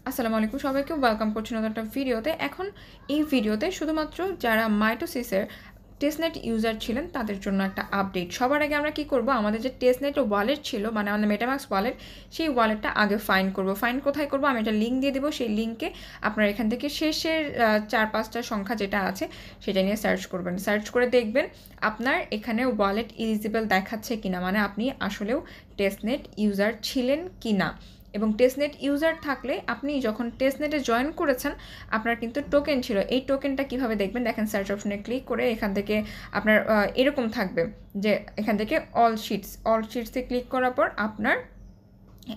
আসসালামু আলাইকুম সবাইকে ওয়েলকাম করছি নতুন একটা ভিডিওতে। এখন এই ভিডিওতে শুধুমাত্র যারা মাইটোসিসের টেস্টনেট ইউজার ছিলেন তাদের জন্য একটা আপডেট। সবার আগে আমরা কি করব, আমাদের যে টেস্টনেট ওয়ালেট ছিল, মানে আমাদের মেটামাক্স ওয়ালেট, সেই ওয়ালেটটা আগে ফাইন্ড করব। ফাইন্ড কোথায় করব, আমি একটা লিঙ্ক দিয়ে দেবো। সেই লিঙ্কে আপনারা এখান থেকে শেষের 4-5টা সংখ্যা যেটা আছে সেটা নিয়ে সার্চ করবেন। সার্চ করে দেখবেন আপনার এখানে ওয়ালেট এলিজিবল দেখাচ্ছে কিনা, মানে আপনি আসলেও টেস্টনেট ইউজার ছিলেন কিনা। এবং টেস্টনেট ইউজার থাকলে আপনি যখন টেস্টনেটে জয়েন করেছেন আপনার কিন্তু টোকেন ছিল। এই টোকেনটা কিভাবে দেখবেন, দেখেন সার্চ অপশনে ক্লিক করে এখান থেকে আপনার এরকম থাকবে যে এখান থেকে অল শিটসে ক্লিক করার পর আপনার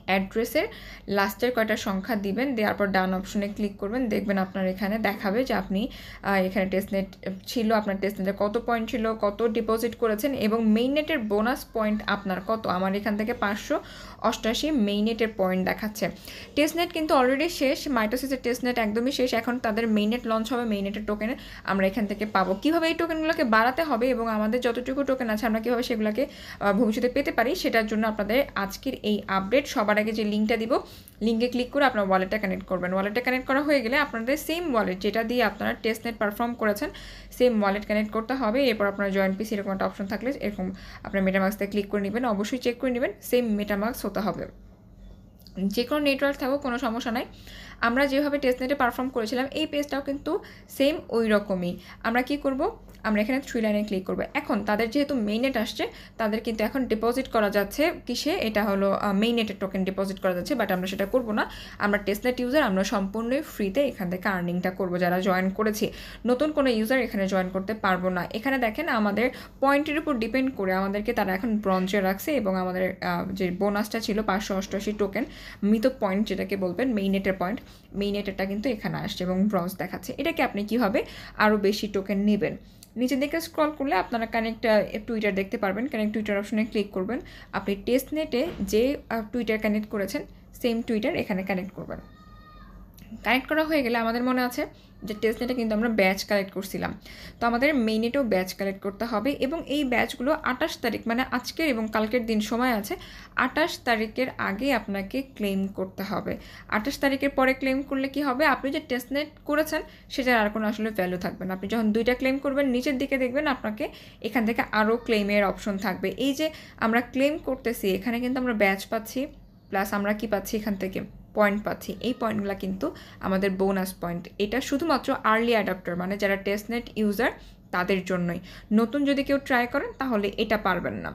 অ্যাড্রেসের লাস্টের কয়টা সংখ্যা দিবেন, দেওয়ার পর ডান অপশনে ক্লিক করবেন। দেখবেন আপনার এখানে দেখাবে যে আপনি এখানে টেস্টনেট ছিল, আপনার টেস্টনেটে কত পয়েন্ট ছিল, কত ডিপোজিট করেছেন এবং মেইননেটের বোনাস পয়েন্ট আপনার কত। আমার এখান থেকে 588 মেইননেটের পয়েন্ট দেখাচ্ছে। টেস্টনেট কিন্তু অলরেডি শেষ, মাইটোসিসের টেস্টনেট একদমই শেষ। এখন তাদের মেইননেট লঞ্চ হবে, মেইননেটের টোকেন আমরা এখান থেকে পাবো। কীভাবে এই টোকেনগুলোকে বাড়াতে হবে এবং আমাদের যতটুকু টোকেন আছে আমরা কীভাবে সেগুলোকে ভবিষ্যতে পেতে পারি, সেটার জন্য আপনাদের আজকের এই আপডেট। সবার আগে যে লিঙ্কটা দিব, লিঙ্কে ক্লিক করে আপনার ওয়ালেটটা কানেক্ট করবেন। ওয়ালেটটা কানেক্ট করা হয়ে গেলে আপনাদের সেম ওয়ালেট যেটা দিয়ে আপনারা টেস্টনেট পারফর্ম করেছেন, সেম ওয়ালেট কানেক্ট করতে হবে। এরপর আপনার জয়েন পিসি এরকম একটা অপশন থাকলে এরকম আপনার মেটামাক্সে ক্লিক করে নেবেন। অবশ্যই চেক করে নেবেন সেম মেটামাক্স হতে হবে। যে কোনো নেটওয়ার্ক থাকুক কোনো সমস্যা নাই। আমরা যেভাবে টেস্টনেটে পারফর্ম করেছিলাম এই পেজটাও কিন্তু সেম ওই রকমই। আমরা কি করব, আমরা এখানে 3 লাইনে ক্লিক করব। এখন তাদের যেহেতু মেইননেট আসছে, তাদের কিন্তু এখন ডিপোজিট করা যাচ্ছে কিসে, এটা হলো মেইননেটের টোকেন ডিপোজিট করা যাচ্ছে, বাট আমরা সেটা করব না। আমরা টেস্টনেট ইউজার, আমরা সম্পূর্ণই ফ্রিতে এখান থেকে আর্নিংটা করব যারা জয়েন করেছি। নতুন কোনো ইউজার এখানে জয়েন করতে পারবো না। এখানে দেখেন আমাদের পয়েন্টের উপর ডিপেন্ড করে আমাদেরকে তারা এখন ব্রঞ্জে রাখছে এবং আমাদের যে বোনাসটা ছিল 588 টোকেন মৃত পয়েন্ট যেটাকে বলবেন, মেইননেটের পয়েন্ট, মেইননেটেরটা কিন্তু এখানে আসছে এবং ব্রঞ্জ দেখাচ্ছে। এটাকে আপনি কীভাবে আরও বেশি টোকেন নেবেন, নিচের দিকে স্ক্রল করলে আপনারা কানেক্ট টুইটার দেখতে পারবেন। কানেক্ট টুইটার অপশনে ক্লিক করবেন। আপনি টেস্টনেটে যে টুইটার কানেক্ট করেছেন সেম টুইটার এখানে কানেক্ট করবেন। কানেক্ট করা হয়ে গেলে আমাদের মনে আছে যে টেস্টনেটে কিন্তু আমরা ব্যাচ কালেক্ট করছিলাম, তো আমাদের মেইননেটেও ব্যাচ কালেক্ট করতে হবে এবং এই ব্যাচগুলো 28 তারিখ, মানে আজকের এবং কালকের দিন সময় আছে, 28 তারিখের আগে আপনাকে ক্লেম করতে হবে। 28 তারিখের পরে ক্লেম করলে কি হবে, আপনি যে টেস্টনেট করেছেন সেটার আর কোনো আসলে ভ্যালু থাকবে না। আপনি যখন 2টা ক্লেম করবেন নিচের দিকে দেখবেন আপনাকে এখান থেকে আরও ক্লেমের অপশন থাকবে। এই যে আমরা ক্লেম করতেছি এখানে কিন্তু আমরা ব্যাচ পাচ্ছি, প্লাস আমরা কি পাচ্ছি এখান থেকে পয়েন্ট পাচ্ছি। এই পয়েন্টগুলো কিন্তু আমাদের বোনাস পয়েন্ট। এটা শুধুমাত্র আর্লি অ্যাডাপ্টার, মানে যারা টেস্টনেট ইউজার তাদের জন্যই। নতুন যদি কেউ ট্রাই করেন তাহলে এটা পারবেন না।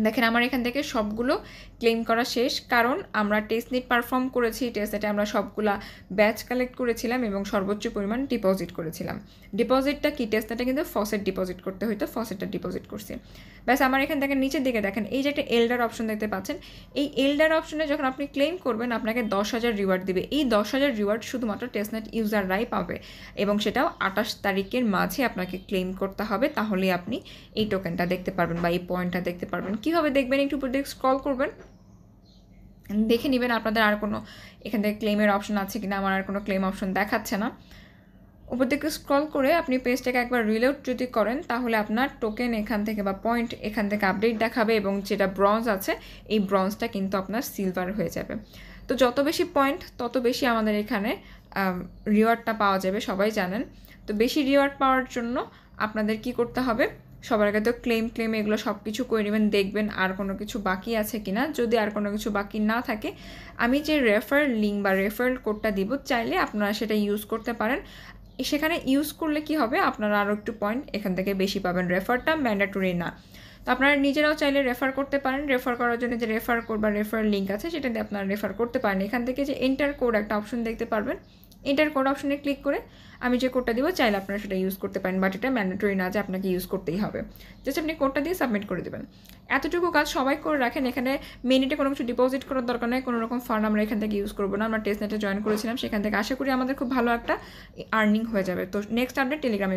দেখেন আমার এখান থেকে সবগুলো ক্লেম করা শেষ, কারণ আমরা টেস্টনেট পারফর্ম করেছি। টেস্টনেটে আমরা সবগুলা ব্যাচ কালেক্ট করেছিলাম এবং সর্বোচ্চ পরিমাণ ডিপোজিট করেছিলাম। ডিপোজিটটা কি, টেস্টনেটে কিন্তু ফসেট ডিপোজিট করতে হইতো, ফসেটটা ডিপোজিট করছি। ব্যাস আমার এখান থেকে নিচের দিকে দেখেন এই যে একটা এল্ডার অপশন দেখতে পাচ্ছেন। এই এল্ডার অপশনে যখন আপনি ক্লেম করবেন আপনাকে 10,000 রিওয়ার্ড দিবে। এই 10,000 রিওয়ার্ড শুধুমাত্র টেস্টনেট ইউজাররাই পাবে এবং সেটাও 28 তারিখের মাঝে আপনাকে ক্লেম করতে হবে, তাহলে আপনি এই টোকেনটা দেখতে পারবেন বা এই পয়েন্টটা দেখতে পারবেন। কীভাবে দেখবেন, একটু উপর দিকে স্ক্রল করবেন, দেখে নেবেন আপনাদের আর কোনো এখান থেকে ক্লেমের অপশন আছে কিনা। আমার আর কোনো ক্লেম অপশন দেখাচ্ছে না। উপর দিকে স্ক্রল করে আপনি পেজটাকে একবার রিলোড যদি করেন তাহলে আপনার টোকেন এখান থেকে বা পয়েন্ট এখান থেকে আপডেট দেখাবে এবং যেটা ব্রঞ্জ আছে এই ব্রঞ্জটা কিন্তু আপনার সিলভার হয়ে যাবে। তো যত বেশি পয়েন্ট তত বেশি আমাদের এখানে রিওয়ার্ডটা পাওয়া যাবে, সবাই জানেন। তো বেশি রিওয়ার্ড পাওয়ার জন্য আপনাদের কি করতে হবে, সবার আগে তো ক্লেম এগুলো সব কিছু করে নেবেন, দেখবেন আর কোনো কিছু বাকি আছে কি না। যদি আর কোনো কিছু বাকি না থাকে, আমি যে রেফার লিঙ্ক বা রেফারেল কোডটা দিব, চাইলে আপনারা সেটা ইউজ করতে পারেন। সেখানে ইউজ করলে কি হবে, আপনারা আরও একটু পয়েন্ট এখান থেকে বেশি পাবেন। রেফারটা ম্যান্ডেটরি না, তো আপনারা নিজেরাও চাইলে রেফার করতে পারেন। রেফার করার জন্য যে রেফার কোড বা রেফার লিঙ্ক আছে সেটা দিয়ে আপনারা রেফার করতে পারেন। এখান থেকে যে এন্টার কোড একটা অপশন দেখতে পারবেন, এন্টার কোড অপশনে ক্লিক করে আমি যে কোডটা দিব চাইলে আপনারা সেটা ইউজ করতে পারেন, বাট এটা ম্যান্ডেটরি না যে আপনাকে ইউজ করতেই হবে। জাস্ট আপনি কোডটা দিয়ে সাবমিট করে দেবেন। এতটুকু কাজ সবাই করে রাখেন। এখানে মিনিটে কোনো কিছু ডিপোজিট করার দরকার নেই, কোনো রকম ফান্ড আমরা এখান থেকে ইউজ করবো না। আমরা টেস্টনেটে জয়েন করেছিলাম, সেখান থেকে আশা করি আমাদের খুব ভালো একটা আর্নিং হয়ে যাবে। তো নেক্সট আপডেট টেলিগ্রামে